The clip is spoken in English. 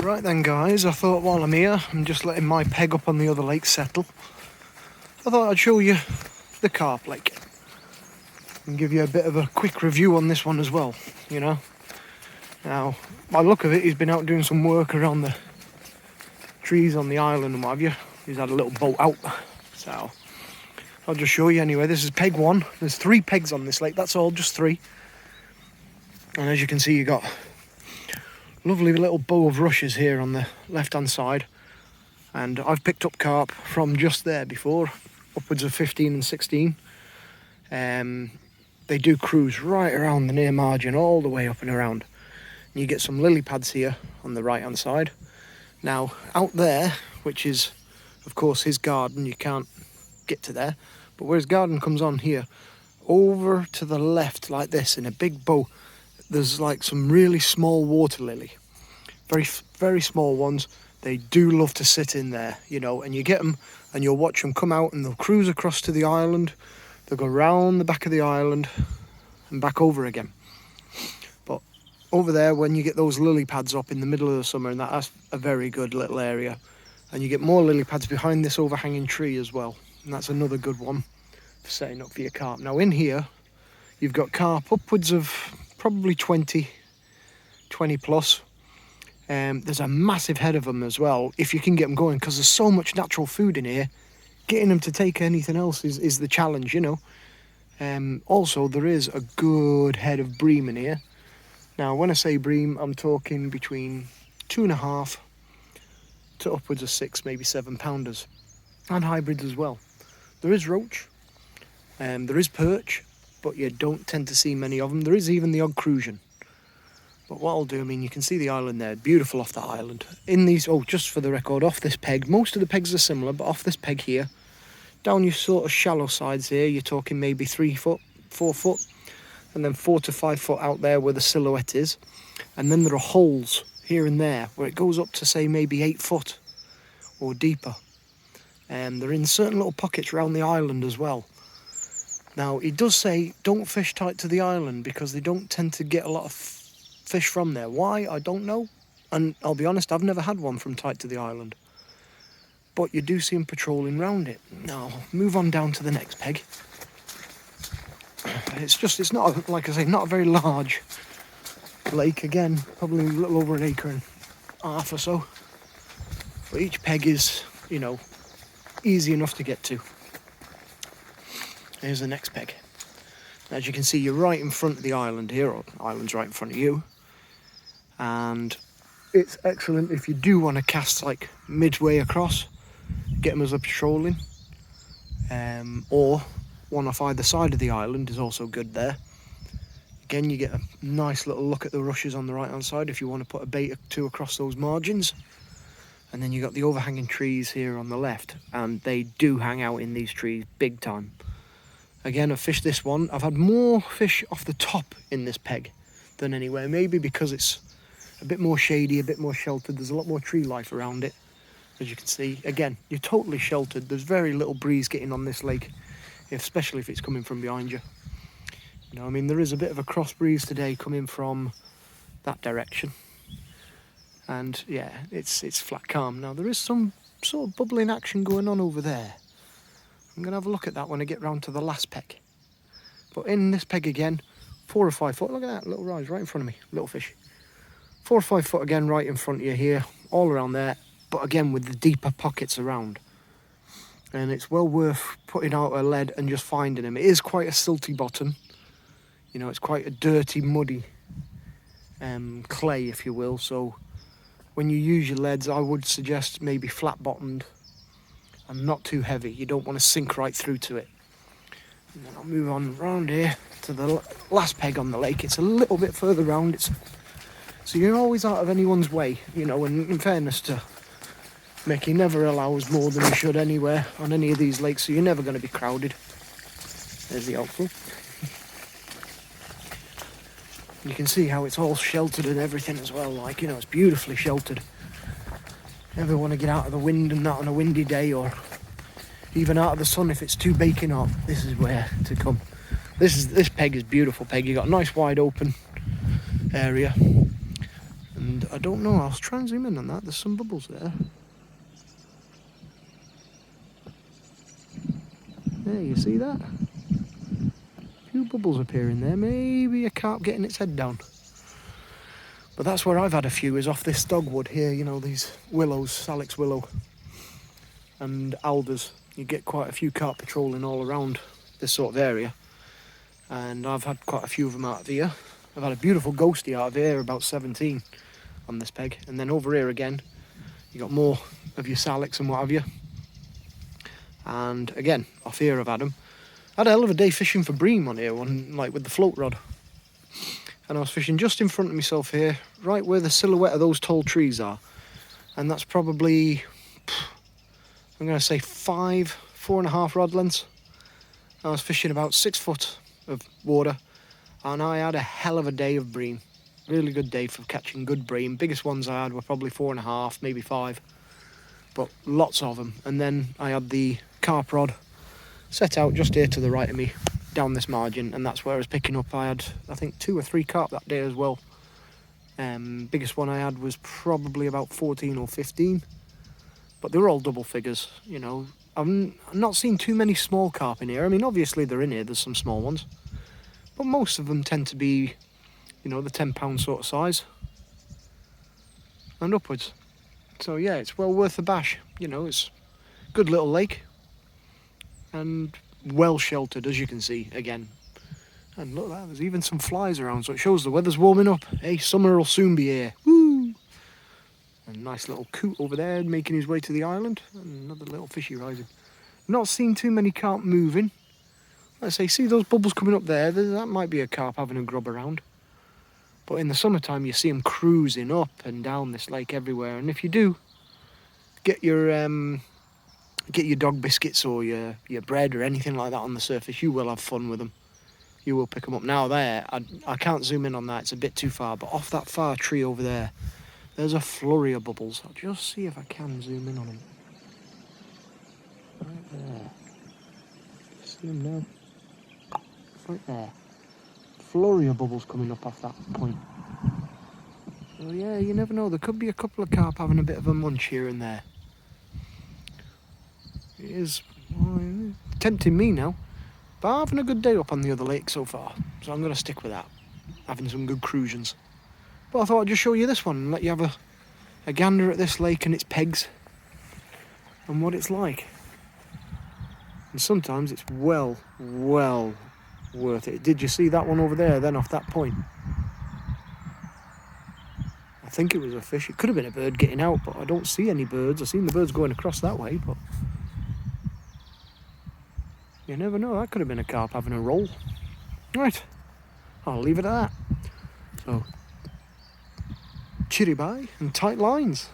Right then guys, I thought while I'm here, I'm just letting my peg up on the other lake settle. I thought I'd show you the carp lake and give you a bit of a quick review on this one as well, you know. Now, by the look of it, he's been out doing some work around the trees on the island and what have you. He's had a little boat out, so I'll just show you anyway. This is peg 1. There's 3 pegs on this lake, that's all, just 3. And as you can see, you got lovely little bow of rushes here on the left hand side, and I've picked up carp from just there before, upwards of 15 and 16. They do cruise right around the near margin, all the way up and around. And you get some lily pads here on the right hand side. Now out there, which is of course his garden, you can't get to there, but where his garden comes on here, over to the left like this in a big bow, there's like some really small water lily, very small ones. They do love to sit in there, you know, and you get them and you'll watch them come out and they'll cruise across to the island. They'll go round the back of the island and back over again. But over there, when you get those lily pads up in the middle of the summer, and that's a very good little area, and you get more lily pads behind this overhanging tree as well, and that's another good one for setting up for your carp. Now in here you've got carp upwards of probably 20 plus. There's a massive head of them as well, if you can get them going, because there's so much natural food in here. Getting them to take anything else is the challenge, you know. Also, there is a good head of bream in here. Now, when I say bream, I'm talking between 2.5 to upwards of 6, maybe 7 pounders, and hybrids as well. There is roach, there is perch, but you don't tend to see many of them. There is even the odd crucian. But what I'll do, I mean, you can see the island there, beautiful off that island. In these, oh, just for the record, off this peg, most of the pegs are similar, but off this peg here, down your sort of shallow sides here, you're talking maybe 3 foot, 4 foot, and then 4 to 5 foot out there where the silhouette is. And then there are holes here and there where it goes up to say maybe 8 foot or deeper. And they're in certain little pockets around the island as well. Now, it does say don't fish tight to the island because they don't tend to get a lot of fish from there. Why? I don't know. And I'll be honest, I've never had one from tight to the island. But you do see them patrolling round it. Now, move on down to the next peg. It's not, like I say, not a very large lake. Again, probably a little over 1.5 acres or so. But each peg is, you know, easy enough to get to. Here's the next peg. As you can see, you're right in front of the island here, or the island's right in front of you. And it's excellent if you do want to cast like midway across, get them as a patrolling. Or one off either side of the island is also good there. Again, you get a nice little look at the rushes on the right hand side if you want to put a bait or 2 across those margins. And then you got the overhanging trees here on the left, and they do hang out in these trees big time. Again, I've fished this one. I've had more fish off the top in this peg than anywhere. Maybe because it's a bit more shady, a bit more sheltered. There's a lot more tree life around it. As you can see, again, you're totally sheltered. There's very little breeze getting on this lake, especially if it's coming from behind you. You know, I mean, there is a bit of a cross breeze today coming from that direction. And yeah, it's flat calm. Now, there is some sort of bubbling action going on over there. I'm going to have a look at that when I get round to the last peg. But in this peg again, 4 or 5 foot, look at that, little rise right in front of me, little fish. 4 or 5 foot again right in front of you here, all around there, but again with the deeper pockets around. And it's well worth putting out a lead and just finding them. It is quite a silty bottom, you know, it's quite a dirty, muddy clay, if you will. So when you use your leads, I would suggest maybe flat bottomed, and not too heavy. You don't want to sink right through to it. And then I'll move on round here to the last peg on the lake. It's a little bit further round. So you're always out of anyone's way, you know, and in fairness to Mickey, never allows more than you should anywhere on any of these lakes, so you're never going to be crowded. There's the outflow. You can see how it's all sheltered and everything as well, like, you know, it's beautifully sheltered. Never want to get out of the wind and that on a windy day, or even out of the sun if it's too baking hot. This is where to come. This peg is beautiful peg. You got a nice wide open area, and I don't know. I'll try and zoom in on that. There's some bubbles there. There, you see that? A few bubbles appearing there. Maybe a carp getting its head down. But that's where I've had a few, is off this dogwood here, you know, these willows, salix willow and alders. You get quite a few carp patrolling all around this sort of area. And I've had quite a few of them out of here. I've had a beautiful ghosty out of here, about 17 on this peg. And then over here again, you got more of your salix and what have you. And again, off here I've had them. I had a hell of a day fishing for bream on here, like with the float rod. And I was fishing just in front of myself here, right where the silhouette of those tall trees are. And that's probably, I'm going to say 4.5 rod lengths. I was fishing about 6 foot of water, and I had a hell of a day of bream. Really good day for catching good bream. Biggest ones I had were probably 4.5, maybe 5, but lots of them. And then I had the carp rod set out just here to the right of me, down this margin, and that's where I was picking up. I had, I think, 2 or 3 carp that day as well. Biggest one I had was probably about 14 or 15, but they were all double figures, you know. I've not seen too many small carp in here. I mean, obviously they're in here, there's some small ones, but most of them tend to be, you know, the 10-pound sort of size and upwards. So yeah, it's well worth the bash. You know, it's a good little lake and well sheltered, as you can see again. And look at that, there's even some flies around, so it shows the weather's warming up. Hey, summer will soon be here. Woo! A nice little coot over there making his way to the island. And another little fishy rising. Not seen too many carp moving. Like I say, see those bubbles coming up there? That might be a carp having a grub around. But in the summertime, you see them cruising up and down this lake everywhere. And if you do, get your dog biscuits or your bread or anything like that on the surface, you will have fun with them. You will pick them up. Now there, I can't zoom in on that, it's a bit too far, but off that far tree over there, there's a flurry of bubbles. I'll just see if I can zoom in on them. Right there. See them now? Right there. Flurry of bubbles coming up off that point. So yeah, you never know, there could be a couple of carp having a bit of a munch here and there. It is tempting me now, but I'm having a good day up on the other lake so far, so I'm going to stick with that, having some good cruisions. But I thought I'd just show you this one and let you have a gander at this lake and its pegs and what it's like. And sometimes it's well worth it. Did you see that one over there then off that point? I think it was a fish. It could have been a bird getting out, but I don't see any birds. I've seen the birds going across that way, but you never know, that could have been a carp having a roll. Right, I'll leave it at that. So, chirry bye and tight lines.